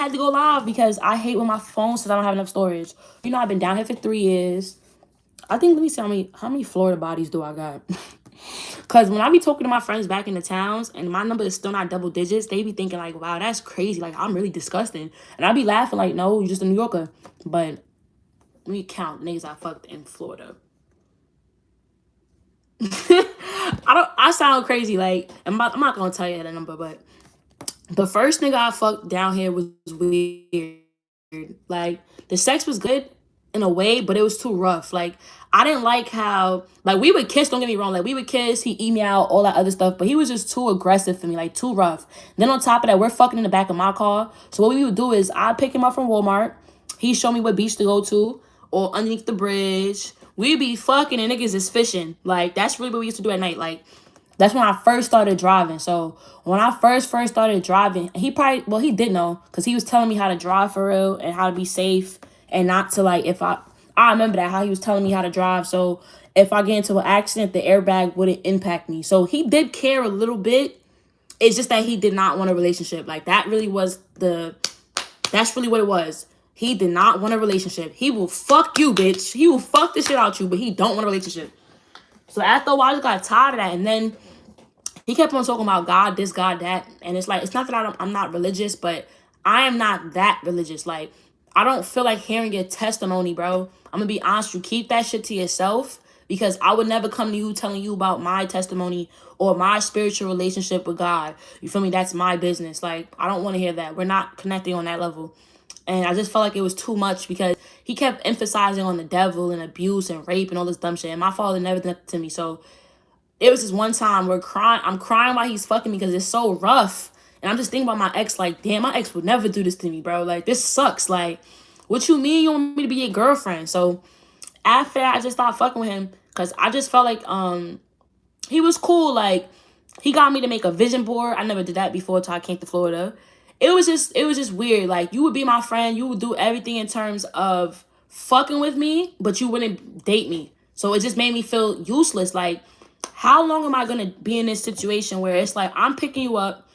had to go live because I hate when my phone says I don't have enough storage. You know, I've been down here for 3 years. I think, let me see how many Florida bodies do I got? Because when I be talking to my friends back in the towns and my number is still not double digits, they be thinking like, wow, that's crazy. Like, I'm really disgusting. And I be laughing like, no, you're just a New Yorker. But let me count niggas I fucked in Florida. I sound crazy. Like, I'm not going to tell you the number, but the first nigga I fucked down here was weird. Like, the sex was good in a way, but it was too rough. Like, I didn't like how, like, we would kiss, don't get me wrong. Like, we would kiss, he eat me out, all that other stuff, but he was just too aggressive for me, like, too rough. Then on top of that, we're fucking in the back of my car. So what we would do is I'd pick him up from Walmart. He'd show me what beach to go to or underneath the bridge. We'd be fucking and niggas is fishing. Like, that's really what we used to do at night. Like, that's when I first started driving. So when I first started driving, he probably, well, he did know because he was telling me how to drive for real and how to be safe and not to like, I remember that, how he was telling me how to drive. So if I get into an accident, the airbag wouldn't impact me. So he did care a little bit. It's just that he did not want a relationship. Like, that's really what it was. He did not want a relationship. He will fuck you, bitch. He will fuck the shit out you, but he don't want a relationship. So after a while, I just got tired of that. And then he kept on talking about God, this, God, that. And it's like, it's not that I'm not religious, but I am not that religious. Like, I don't feel like hearing your testimony, bro. I'm going to be honest, you keep that shit to yourself because I would never come to you telling you about my testimony or my spiritual relationship with God. You feel me? That's my business. Like, I don't want to hear that. We're not connecting on that level. And I just felt like it was too much because he kept emphasizing on the devil and abuse and rape and all this dumb shit. And my father never did that to me. So it was this one time where I'm crying while he's fucking me because it's so rough. And I'm just thinking about my ex, like, damn, my ex would never do this to me, bro. Like, this sucks. Like, what you mean you want me to be your girlfriend? So after that, I just stopped fucking with him because I just felt like he was cool. Like, he got me to make a vision board. I never did that before until I came to Florida. It was just weird. Like, you would be my friend. You would do everything in terms of fucking with me, but you wouldn't date me. So it just made me feel useless. Like, how long am I going to be in this situation where it's like, I'm picking you up.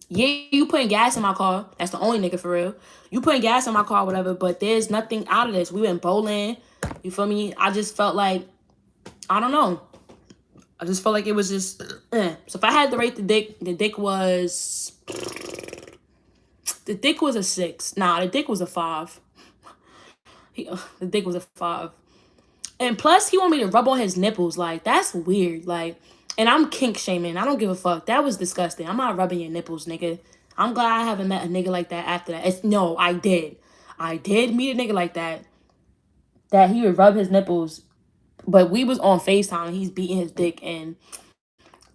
Yeah, you putting gas in my car. That's the only nigga for real. You putting gas in my car, whatever, but there's nothing out of this. We went bowling. You feel me? I just felt like, I don't know. I just felt like it was just, So if I had to rate the dick was a 6. Nah, the dick was a 5. The dick was a 5. And plus, he wanted me to rub on his nipples. Like, that's weird. Like, and I'm kink shaming. I don't give a fuck. That was disgusting. I'm not rubbing your nipples, nigga. I'm glad I haven't met a nigga like that after that. No, I did. I did meet a nigga like that. That he would rub his nipples. But we was on FaceTime and he's beating his dick and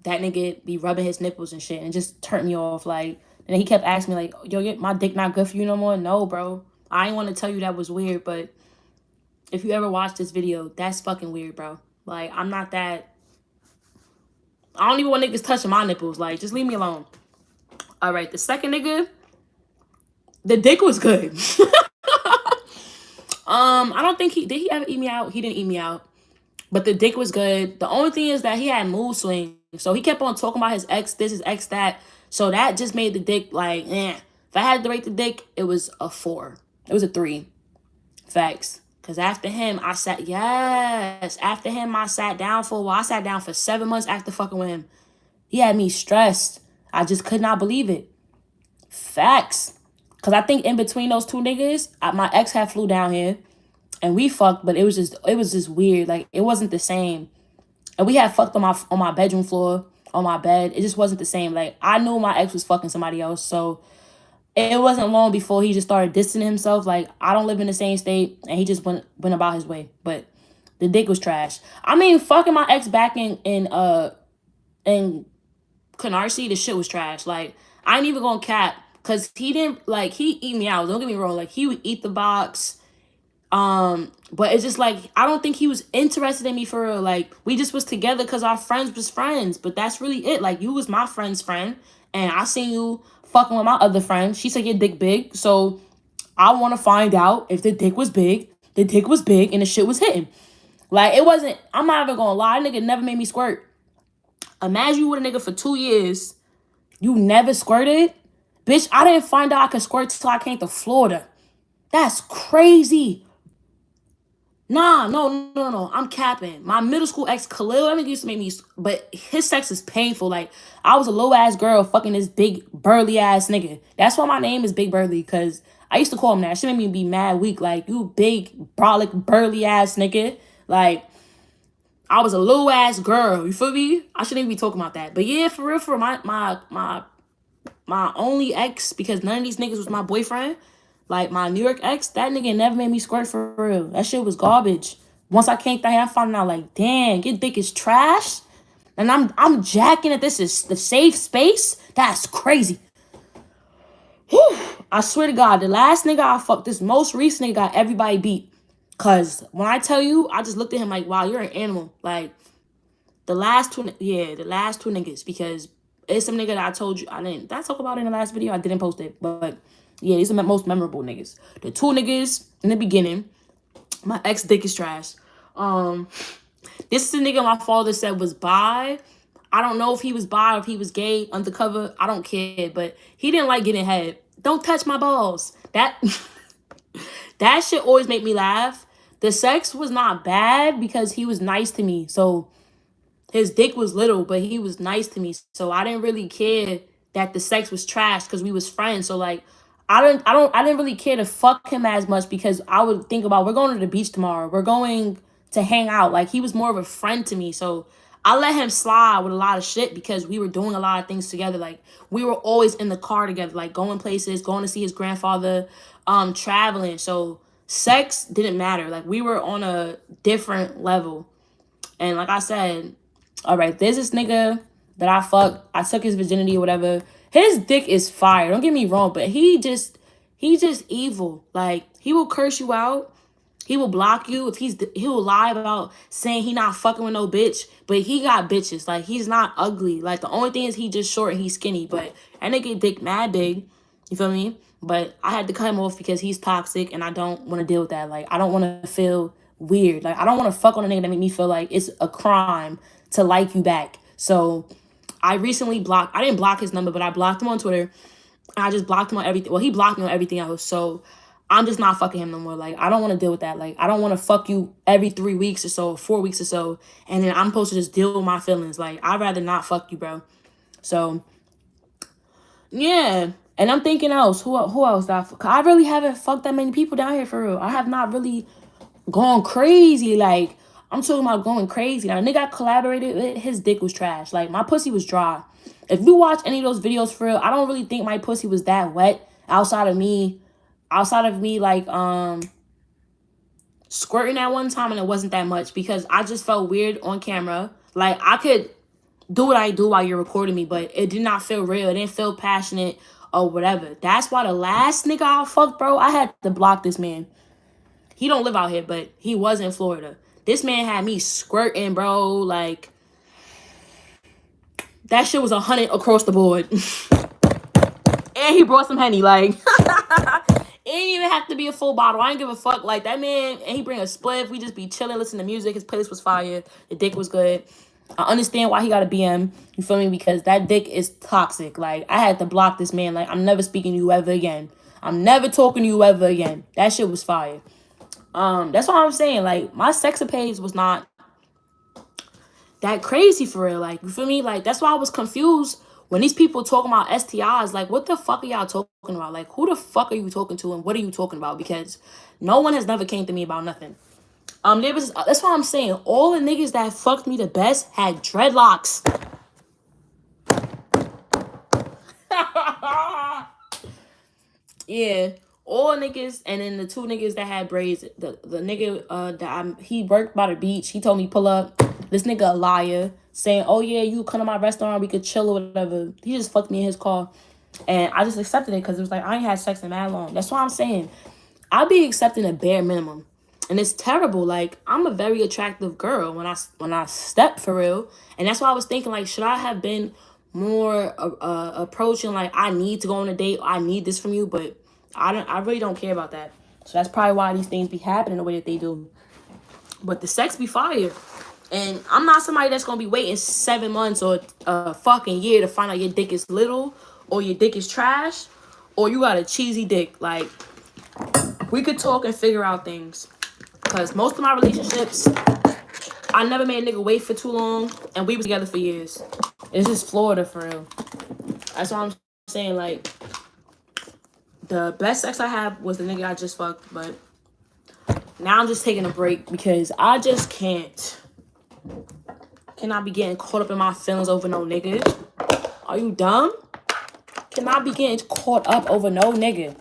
that nigga be rubbing his nipples and shit and just turned me off. Like, and he kept asking me like, yo, my dick not good for you no more? No, bro. I ain't want to tell you that was weird, but if you ever watch this video, that's fucking weird, bro. Like, I'm not that. I don't even want niggas touching my nipples. Like, just leave me alone. All right, the second nigga, the dick was good. I don't think did he ever eat me out? He didn't eat me out. But the dick was good. The only thing is that he had mood swings. So he kept on talking about his ex this, his ex that. So that just made the dick like, eh. If I had to rate the dick, it was a 4. It was a 3. Facts. Because after him, I sat down for a while. I sat down for 7 months after fucking with him. He had me stressed. I just could not believe it. Facts. Because I think in between those two niggas, my ex had flew down here. And we fucked, but it was just weird. Like, it wasn't the same. And we had fucked on my bedroom floor, on my bed. It just wasn't the same. Like, I knew my ex was fucking somebody else. So it wasn't long before he just started distancing himself. Like, I don't live in the same state. And he just went about his way. But the dick was trash. I mean, fucking my ex back in Canarsie, the shit was trash. Like, I ain't even gonna cap. Because he didn't, like, he eat me out. Don't get me wrong. Like, he would eat the box. But it's just like, I don't think he was interested in me for real. Like, we just was together because our friends was friends. But that's really it. Like, you was my friend's friend. And I seen you fucking with my other friend. She said your dick big. So I want to find out if the dick was big. The dick was big and the shit was hitting. Like, it wasn't, I'm not even gonna lie. Nigga never made me squirt. Imagine you with a nigga for 2 years. You never squirted. Bitch, I didn't find out I could squirt till I came to Florida. That's crazy. Nah, no. I'm capping. My middle school ex Khalil, that nigga used to make me, but his sex is painful. Like, I was a low ass girl fucking this big burly ass nigga. That's why my name is Big Burly, because I used to call him that. She made me be mad weak. Like, you big, brolic, burly ass nigga. Like, I was a low ass girl. You feel me? I shouldn't even be talking about that. But yeah, for real, for my only ex, because none of these niggas was my boyfriend. Like, my New York ex, that nigga never made me squirt for real. That shit was garbage. Once I came down here, I found out, like, damn, your dick is trash. And I'm jacking it. This is the safe space. That's crazy. Whew. I swear to God, the last nigga I fucked, this most recent nigga got everybody beat. Cause when I tell you, I just looked at him like, wow, you're an animal. Like, the last two niggas, because it's some nigga that I told you, did I talk about it in the last video? I didn't post it, but yeah, these are the most memorable niggas. The two niggas in the beginning, my ex dick is trash. This is the nigga my father said was bi. I don't know if he was bi or if he was gay, undercover. I don't care, but he didn't like getting head. Don't touch my balls. That that shit always make me laugh. The sex was not bad because he was nice to me. So his dick was little, but he was nice to me. So I didn't really care that the sex was trash because we was friends. So like I didn't really care to fuck him as much because I would think about, we're going to the beach tomorrow. We're going to hang out. Like, he was more of a friend to me. So I let him slide with a lot of shit because we were doing a lot of things together. Like, we were always in the car together, like going places, going to see his grandfather, traveling. So sex didn't matter. Like, we were on a different level. And like I said, all right, there's this nigga that I fucked. I took his virginity or whatever. His dick is fire. Don't get me wrong, but he's just evil. Like, he will curse you out. He will block you if he will lie about saying he not fucking with no bitch, but he got bitches. Like, he's not ugly. Like, the only thing is he just short and he's skinny, but that nigga dick mad big. You feel me? But I had to cut him off because he's toxic and I don't want to deal with that. Like, I don't want to feel weird. Like, I don't want to fuck on a nigga that make me feel like it's a crime to like you back. So I recently blocked, I didn't block his number, but I blocked him on Twitter. I just blocked him on everything. Well, he blocked me on everything else. So I'm just not fucking him no more. Like, I don't want to deal with that. Like, I don't want to fuck you every 3 weeks or so, 4 weeks or so, and then I'm supposed to just deal with my feelings. Like, I'd rather not fuck you, bro. So, yeah. And I'm thinking else. Who else? I really haven't fucked that many people down here, for real. I have not really gone crazy. Like, I'm talking about going crazy. Now, the nigga I collaborated with, his dick was trash. Like, my pussy was dry. If you watch any of those videos, for real, I don't really think my pussy was that wet outside of me, like, squirting at one time, and it wasn't that much because I just felt weird on camera. Like, I could do what I do while you're recording me, but it did not feel real. It didn't feel passionate or whatever. That's why the last nigga I fucked, bro, I had to block this man. He don't live out here, but he was in Florida. This man had me squirting, bro. Like, that shit was 100 across the board. And he brought some Henny. Like, it didn't even have to be a full bottle. I didn't give a fuck. Like, that man, and he bring a spliff. We just be chilling, listening to music. His playlist was fire. The dick was good. I understand why he got a BM. You feel me? Because that dick is toxic. Like, I had to block this man. Like, I'm never speaking to you ever again. I'm never talking to you ever again. That shit was fire. That's what I'm saying. Like, my sexapades was not that crazy for real. Like, you feel me? Like, that's why I was confused when these people talking about STIs. Like, what the fuck are y'all talking about? Like, who the fuck are you talking to and what are you talking about? Because no one has never came to me about nothing. That's why I'm saying all the niggas that fucked me the best had dreadlocks. Yeah. All niggas, and then the two niggas that had braids, the nigga he worked by the beach, he told me pull up. This nigga a liar, saying, oh yeah, you come to my restaurant, we could chill or whatever. He just fucked me in his car. And I just accepted it because it was like, I ain't had sex in that long. That's why I'm saying, I'll be accepting a bare minimum. And it's terrible. Like, I'm a very attractive girl when I step, for real. And that's why I was thinking, like, should I have been more approaching, like, I need to go on a date, I need this from you, but I really don't care about that. So that's probably why these things be happening the way that they do. But the sex be fire. And I'm not somebody that's going to be waiting 7 months or a fucking year to find out your dick is little or your dick is trash, or you got a cheesy dick. Like, we could talk and figure out things. Because most of my relationships, I never made a nigga wait for too long, and we was together for years. It's just Florida for real. That's all I'm saying. Like, the best sex I had was the nigga I just fucked, but now I'm just taking a break because I just cannot be getting caught up in my feelings over no nigga. Are you dumb? Cannot be getting caught up over no nigga.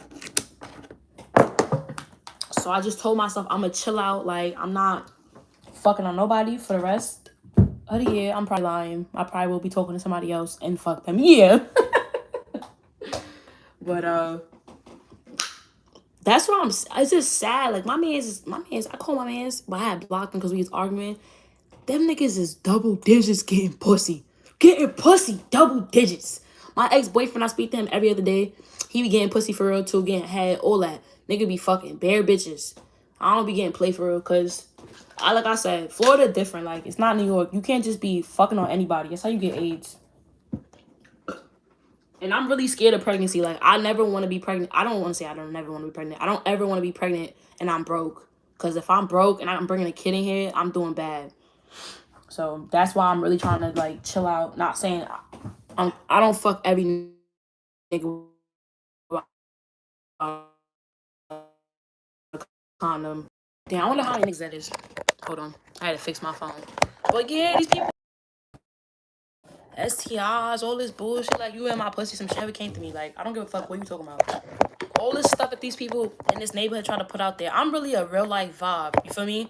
So I just told myself I'm gonna chill out. Like, I'm not fucking on nobody for the rest of the year. I'm probably lying. I probably will be talking to somebody else and fuck them. Yeah. But that's what it's just sad. Like, my mans, I call my mans, but I had blocked them because we was arguing. Them niggas is double digits getting pussy. Getting pussy, double digits. My ex-boyfriend, I speak to him every other day. He be getting pussy for real too, getting head, all that. Nigga be fucking bare bitches. I don't be getting play for real because, like I said, Florida different. Like, it's not New York. You can't just be fucking on anybody. That's how you get AIDS. And I'm really scared of pregnancy. Like, I never want to be pregnant. I don't want to say I don't never want to be pregnant. I don't ever want to be pregnant and I'm broke. Because if I'm broke and I'm bringing a kid in here, I'm doing bad. So that's why I'm really trying to, like, chill out. Not saying I don't fuck every nigga condom. Damn, I wonder how many niggas that is. Hold on. I had to fix my phone. But yeah, these people, STIs, all this bullshit, like, you in my pussy, some shit never came to me. Like, I don't give a fuck what you talking about. All this stuff that these people in this neighborhood trying to put out there, I'm really a real life vibe. You feel me?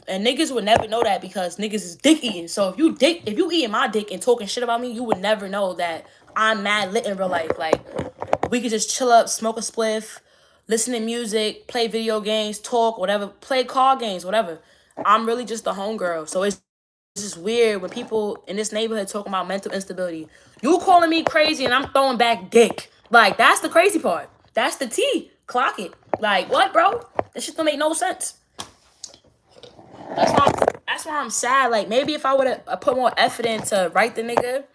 And niggas would never know that because niggas is dick eating. So if you eating my dick and talking shit about me, you would never know that I'm mad lit in real life. Like, we could just chill up, smoke a spliff, listen to music, play video games, talk, whatever, play card games, whatever. I'm really just the homegirl. So it's just weird when people in this neighborhood talking about mental instability. You calling me crazy and I'm throwing back dick. Like, that's the crazy part. That's the T. Clock it. Like, what, bro? That shit don't make no sense. That's why I'm sad. Like, maybe if I would have put more effort in to write the nigga,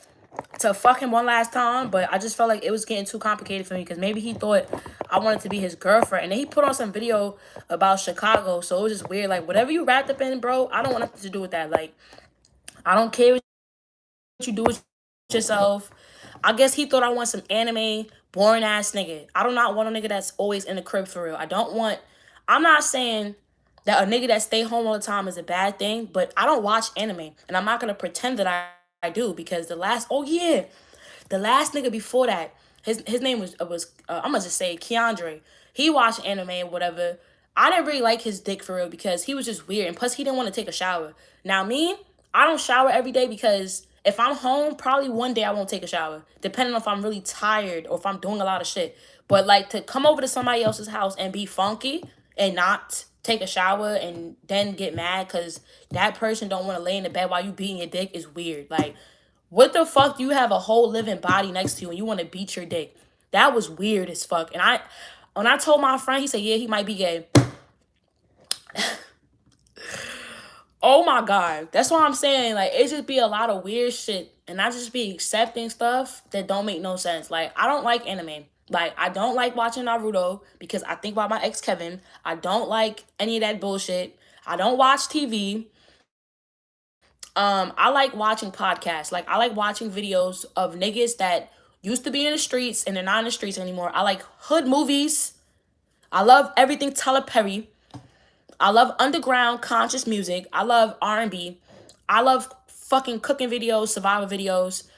to fuck him one last time, but I just felt like it was getting too complicated for me because maybe he thought I wanted to be his girlfriend. And then he put on some video about Chicago, so it was just weird. Like, whatever you wrapped up in, bro, I don't want nothing to do with that. Like, I don't care what you do with yourself. I guess he thought I want some anime, boring ass nigga. I do not want a nigga that's always in the crib for real. I'm not saying that a nigga that stay home all the time is a bad thing, but I don't watch anime. And I'm not going to pretend that I do because the last nigga before that, his name was I'm going to just say Keandre. He watched anime or whatever. I didn't really like his dick for real because he was just weird. And plus, he didn't want to take a shower. Now, me, I don't shower every day because if I'm home, probably one day I won't take a shower, depending on if I'm really tired or if I'm doing a lot of shit. But, like, to come over to somebody else's house and be funky and not take a shower and then get mad because that person don't want to lay in the bed while you beating your dick is weird. Like, what the fuck do you have a whole living body next to you and you want to beat your dick? That was weird as fuck. And when I told my friend, he said, yeah, he might be gay. Oh my God. That's what I'm saying. Like, it just be a lot of weird shit. And I just be accepting stuff that don't make no sense. Like, I don't like anime. Like, I don't like watching Naruto because I think about my ex Kevin. I don't like any of that bullshit. I don't watch TV. I like watching podcasts. Like, I like watching videos of niggas that used to be in the streets and they're not in the streets anymore. I like hood movies. I love everything Tyler Perry. I love underground conscious music. I love R&B. I love fucking cooking videos, survival videos.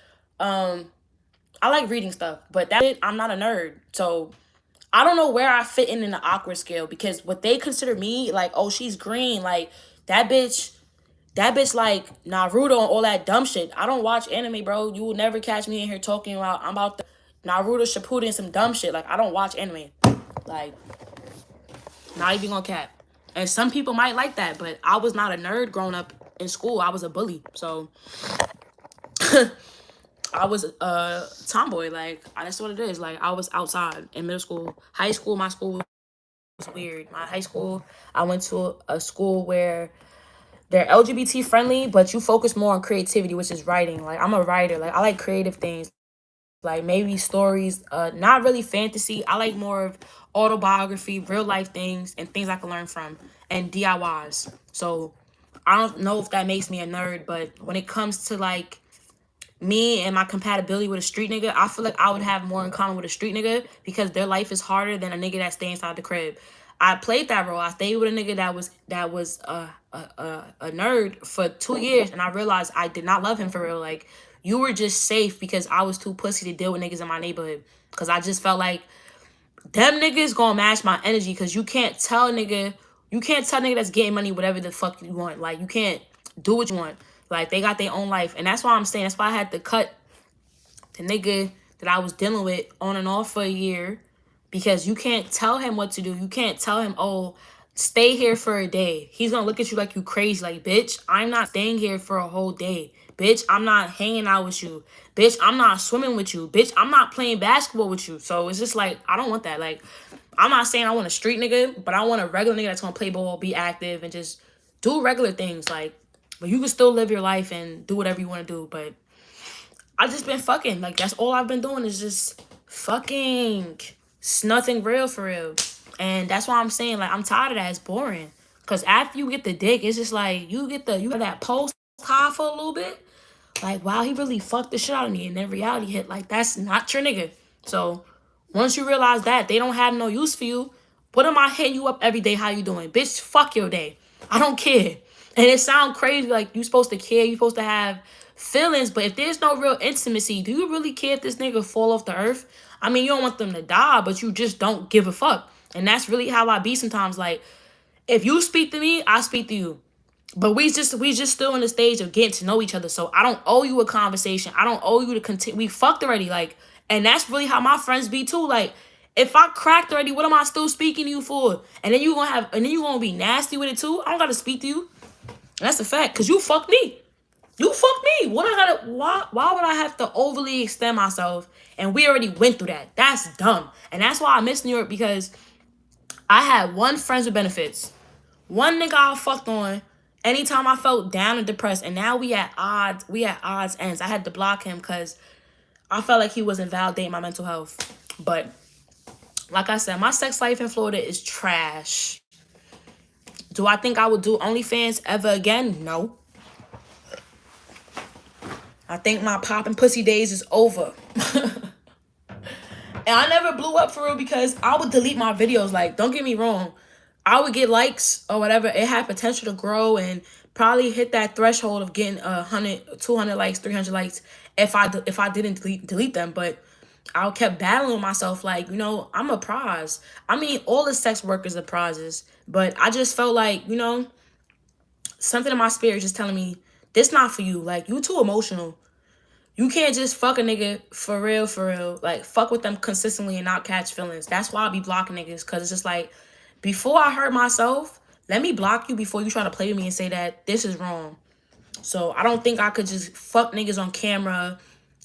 I like reading stuff, but that I'm not a nerd. So I don't know where I fit in the awkward scale because what they consider me, like, oh, she's green. Like, that bitch like Naruto and all that dumb shit. I don't watch anime, bro. You will never catch me in here talking about, I'm about the Naruto Shippuden and some dumb shit. Like, I don't watch anime. Like, not even gonna cap. And some people might like that, but I was not a nerd growing up in school. I was a bully. So I was a tomboy. Like, that's what it is. Like, I was outside in middle school. High school, my school was weird. My high school, I went to a school where they're LGBT friendly, but you focus more on creativity, which is writing. Like, I'm a writer. Like, I like creative things. like maybe stories, not really fantasy. I like more of autobiography, real life things, and things I can learn from, and DIYs. So I don't know if that makes me a nerd, but when it comes to like me and my compatibility with a street nigga, I feel like I would have more in common with a street nigga because their life is harder than a nigga that stay inside the crib. I played that role. I stayed with a nigga that was a nerd for 2 years, and I realized I did not love him for real. Like, you were just safe because I was too pussy to deal with niggas in my neighborhood. Cause I just felt like them niggas gonna match my energy. Cause you can't tell nigga that's getting money whatever the fuck you want. Like, you can't do what you want. Like, they got their own life. And that's why I'm saying, that's why I had to cut the nigga that I was dealing with on and off for a year. Because you can't tell him what to do. You can't tell him, oh, stay here for a day. He's gonna look at you like you crazy. Like, bitch, I'm not staying here for a whole day. Bitch, I'm not hanging out with you. Bitch, I'm not swimming with you. Bitch, I'm not playing basketball with you. So it's just like, I don't want that. Like, I'm not saying I want a street nigga, but I want a regular nigga that's gonna play ball, be active, and just do regular things. Like, but you can still live your life and do whatever you want to do. But I just been fucking. Like, that's all I've been doing is just fucking. It's nothing real for real. And that's why I'm saying, like, I'm tired of that. It's boring. Because after you get the dick, it's just like, you got that post high for a little bit. Like, wow, he really fucked the shit out of me. And then reality hit. Like, that's not your nigga. So, once you realize that, they don't have no use for you. What am I hitting you up every day? How you doing? Bitch, fuck your day. I don't care. And it sounds crazy, like, you supposed to care. You supposed to have feelings. But if there's no real intimacy, do you really care if this nigga fall off the earth? I mean, you don't want them to die, but you just don't give a fuck. And that's really how I be sometimes. Like, if you speak to me, I speak to you. But we just still in the stage of getting to know each other. So I don't owe you a conversation. I don't owe you to continue. We fucked already. Like, and that's really how my friends be too. Like, if I cracked already, what am I still speaking to you for? And then you gonna be nasty with it too. I don't gotta speak to you. And that's a fact. Cause you fucked me. You fucked me. Why would I have to overly extend myself? And we already went through that. That's dumb. And that's why I miss New York, because I had one friends with benefits. One nigga I fucked on anytime I felt down and depressed. And now we at odds ends. I had to block him because I felt like he wasn't validating my mental health. But like I said, my sex life in Florida is trash. Do I think I would do OnlyFans ever again? No. I think my popping pussy days is over. And I never blew up for real because I would delete my videos. Like, don't get me wrong. I would get likes or whatever. It had potential to grow and probably hit that threshold of getting 100, 200 likes, 300 likes if I didn't delete them. But I kept battling with myself like, you know, I'm a prize. I mean, all the sex workers are prizes. But I just felt like, you know, something in my spirit just telling me, this not for you. Like, you too emotional. You can't just fuck a nigga for real. Like, fuck with them consistently and not catch feelings. That's why I be blocking niggas. Because it's just like, before I hurt myself, let me block you before you try to play with me and say that this is wrong. So I don't think I could just fuck niggas on camera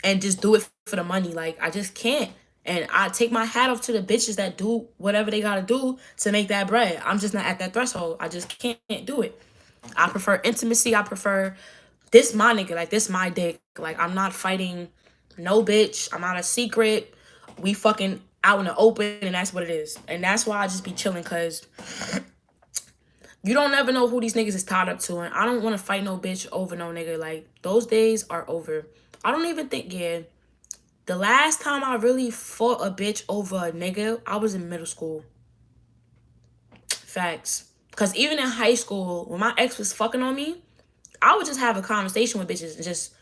and just do it for the money. Like, I just can't. And I take my hat off to the bitches that do whatever they gotta do to make that bread. I'm just not at that threshold. I just can't do it. I prefer intimacy. I prefer this my nigga. Like, this my dick. Like, I'm not fighting no bitch. I'm not a secret. We fucking out in the open, and that's what it is. And that's why I just be chilling, because you don't ever know who these niggas is tied up to. And I don't want to fight no bitch over no nigga. Like, those days are over. I don't even think, the last time I really fought a bitch over a nigga, I was in middle school. Facts. Because even in high school, when my ex was fucking on me, I would just have a conversation with bitches and just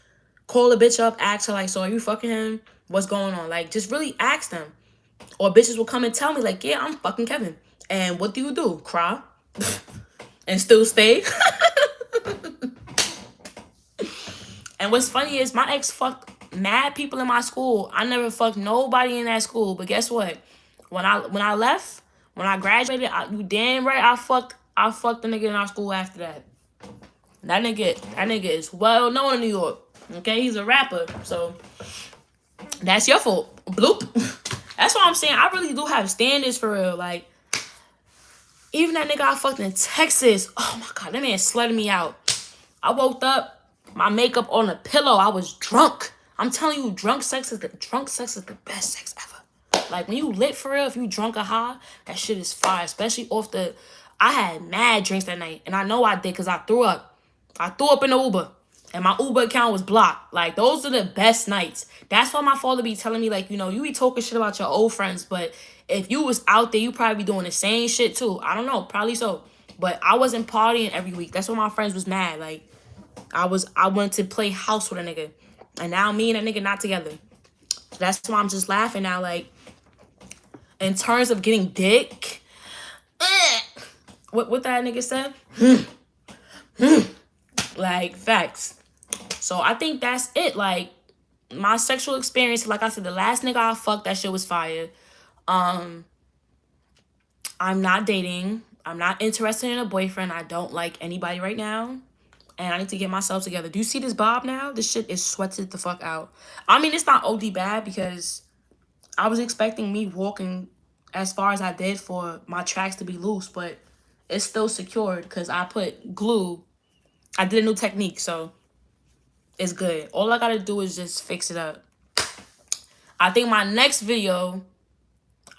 call a bitch up, ask her, like, so are you fucking him? What's going on? Like, just really ask them. Or bitches will come and tell me, like, yeah, I'm fucking Kevin. And what do? Cry? And still stay? And what's funny is my ex fucked mad people in my school. I never fucked nobody in that school. But guess what? When I left, when I graduated, you damn right I fucked the nigga in our school after that. That nigga is well known in New York. Okay, he's a rapper. So that's your fault. Bloop. That's what I'm saying. I really do have standards for real. Like, even that nigga I fucked in Texas. Oh my God, that man slutted me out. I woke up, my makeup on a pillow. I was drunk. I'm telling you, drunk sex is the best sex ever. Like when you lit for real, if you drunk or high, that shit is fire. Especially off the. I had mad drinks that night, and I know I did because I threw up. I threw up in the Uber, and my Uber account was blocked. Like those are the best nights. That's why my father be telling me, like, you know, you be talking shit about your old friends, but if you was out there, you probably be doing the same shit too. I don't know, probably so. But I wasn't partying every week. That's why my friends was mad. Like I wanted to play house with a nigga. And now me and that nigga not together. That's why I'm just laughing now. Like, in terms of getting dick, what that nigga said? Like, facts. So I think that's it. Like, my sexual experience, like I said, the last nigga I fucked, that shit was fire. I'm not dating. I'm not interested in a boyfriend. I don't like anybody right now. And I need to get myself together. Do you see this bob now? This shit is sweated the fuck out. I mean, it's not OD bad because I was expecting me walking as far as I did for my tracks to be loose, but it's still secured because I put glue. I did a new technique, so it's good. All I gotta do is just fix it up. I think my next video,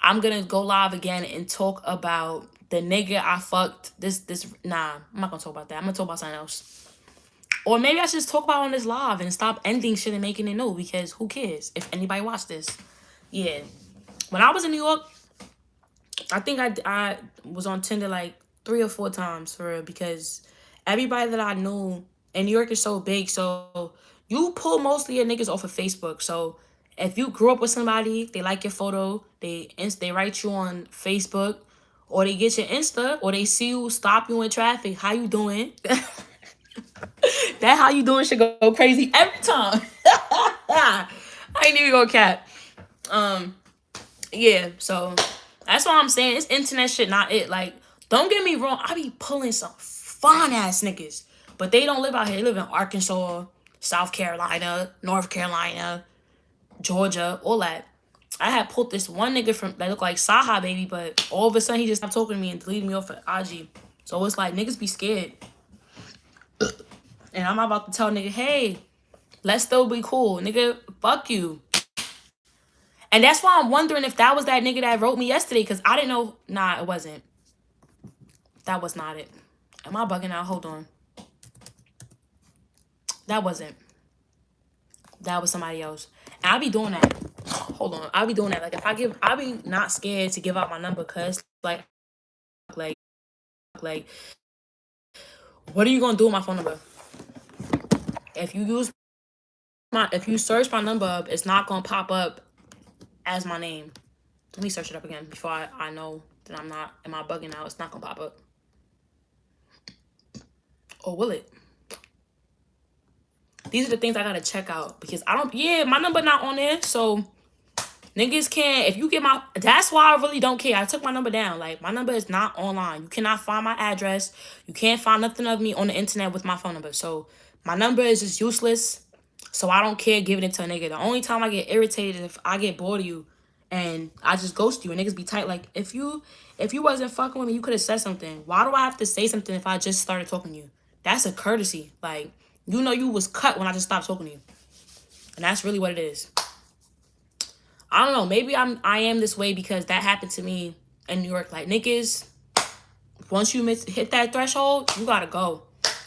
I'm gonna go live again and talk about the nigga I fucked. Nah, I'm not gonna talk about that. I'm gonna talk about something else. Or maybe I should just talk about it on this live and stop ending shit and making it new because who cares if anybody watch this? Yeah. When I was in New York, I think I was on Tinder like 3 or 4 times for real because everybody that I knew in New York is so big. So you pull mostly your niggas off of Facebook. So if you grew up with somebody, they like your photo, they write you on Facebook, or they get your Insta, or they see you, stop you in traffic. How you doing? That how you doing should go crazy every time. I ain't even gonna cap. Yeah, so that's what I'm saying. It's internet shit, not it. Like, don't get me wrong, I be pulling some fine ass niggas, but they don't live out here. They live in Arkansas, South Carolina, North Carolina, Georgia, all that. I had pulled this one nigga from that looked like Saha baby, but all of a sudden he just stopped talking to me and deleted me off of IG. So it's like niggas be scared. And I'm about to tell nigga, hey, let's still be cool. Nigga, fuck you. And that's why I'm wondering if that was that nigga that wrote me yesterday, because I didn't know. Nah, it wasn't. That was not it. Am I bugging out? Hold on. That wasn't. That was somebody else. And I'll be doing that. Hold on. I'll be doing that. Like, if I'll be not scared to give out my number, because, like, what are you going to do with my phone number? If you search my number up, it's not going to pop up as my name. Let me search it up again before I know that am I bugging out? It's not going to pop up. Or will it? These are the things I got to check out because my number not on there. So niggas can't, if you get that's why I really don't care. I took my number down. Like, my number is not online. You cannot find my address. You can't find nothing of me on the internet with my phone number. So my number is just useless. So I don't care giving it to a nigga. The only time I get irritated is if I get bored of you and I just ghost you and niggas be tight. Like, if you wasn't fucking with me, you could have said something. Why do I have to say something if I just started talking to you? That's a courtesy. Like, you know you was cut when I just stopped talking to you. And that's really what it is. I don't know. Maybe I am this way because that happened to me in New York. Like, niggas, once you hit that threshold, you gotta go.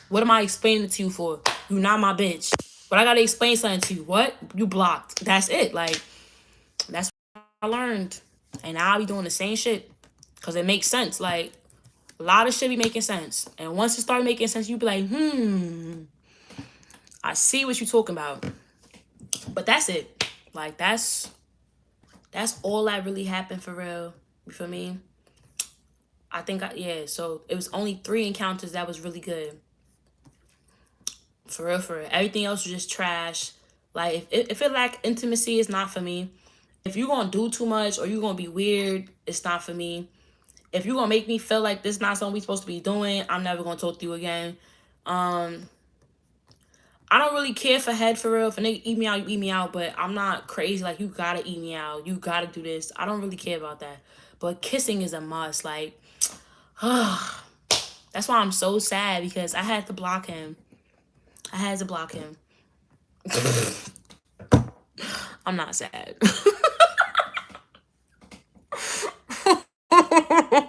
What am I explaining it to you for? You not my bitch. But I gotta explain something to you. What? You blocked. That's it. Like, that's what I learned. And now I be doing the same shit. Because it makes sense. Like, a lot of shit be making sense. And once it start making sense, you be like, I see what you talking about. But that's it. Like, that's all that really happened for real. You feel me? I think, so it was only 3 encounters that was really good. For real, for real. Everything else was just trash. Like, if it lack intimacy, it's not for me. If you're going to do too much or you're going to be weird, it's not for me. If you're going to make me feel like this is not something we supposed to be doing, I'm never going to talk to you again. I don't really care for head, for real. If a nigga eat me out, you eat me out. But I'm not crazy. Like, you got to eat me out. You got to do this. I don't really care about that. But kissing is a must. Like, that's why I'm so sad because I had to block him. I'm not sad. I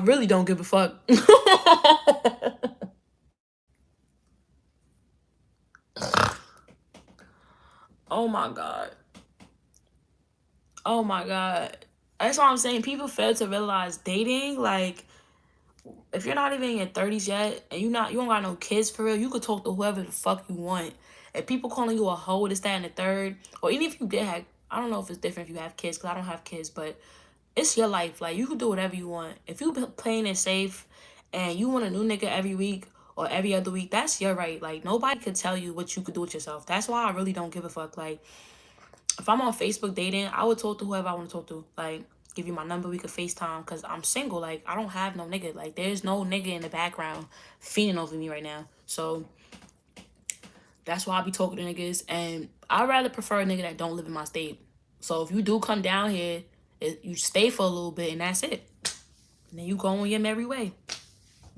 really don't give a fuck. Oh my God. Oh my God. That's what I'm saying. People fail to realize dating, like, if you're not even in your 30s yet and you don't got no kids for real, you could talk to whoever the fuck you want. If people calling you a hoe, this, that, and the third, or even if you did have, I don't know if it's different if you have kids, because I don't have kids, but it's your life. Like, you can do whatever you want. If you been playing it safe and you want a new nigga every week or every other week, that's your right. Like, nobody could tell you what you could do with yourself. That's why I really don't give a fuck. Like, if I'm on Facebook dating, I would talk to whoever I want to talk to. Like, give you my number, we could FaceTime, because I'm single. Like, I don't have no nigga. Like, there's no nigga in the background fiending over me right now. So that's why I be talking to niggas. And I'd rather prefer a nigga that don't live in my state. So if you do come down here, you stay for a little bit and that's it. And then you go on your merry way.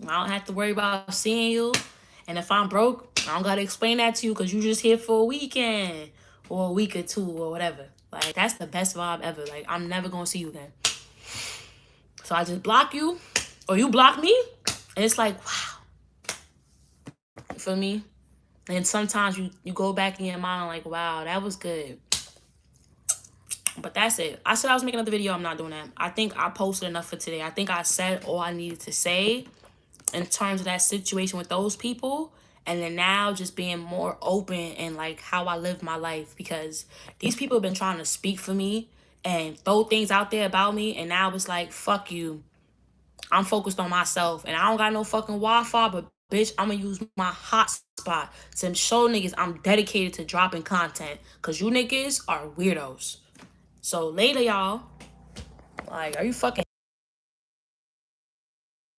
I don't have to worry about seeing you. And if I'm broke, I don't got to explain that to you because you just here for a weekend or a week or two or whatever. Like, that's the best vibe ever. Like, I'm never going to see you again. So I just block you or you block me. And it's like, wow. You feel me? And sometimes you go back in your mind like, wow, that was good. But that's it. I said I was making another video. I'm not doing that. I think I posted enough for today. I think I said all I needed to say in terms of that situation with those people. And then now just being more open and like how I live my life, because these people have been trying to speak for me and throw things out there about me. And now it's like, fuck you. I'm focused on myself and I don't got no fucking Wi-Fi, but bitch, I'm gonna use my hotspot to show niggas I'm dedicated to dropping content, because you niggas are weirdos. So later, y'all. Like, are you fucking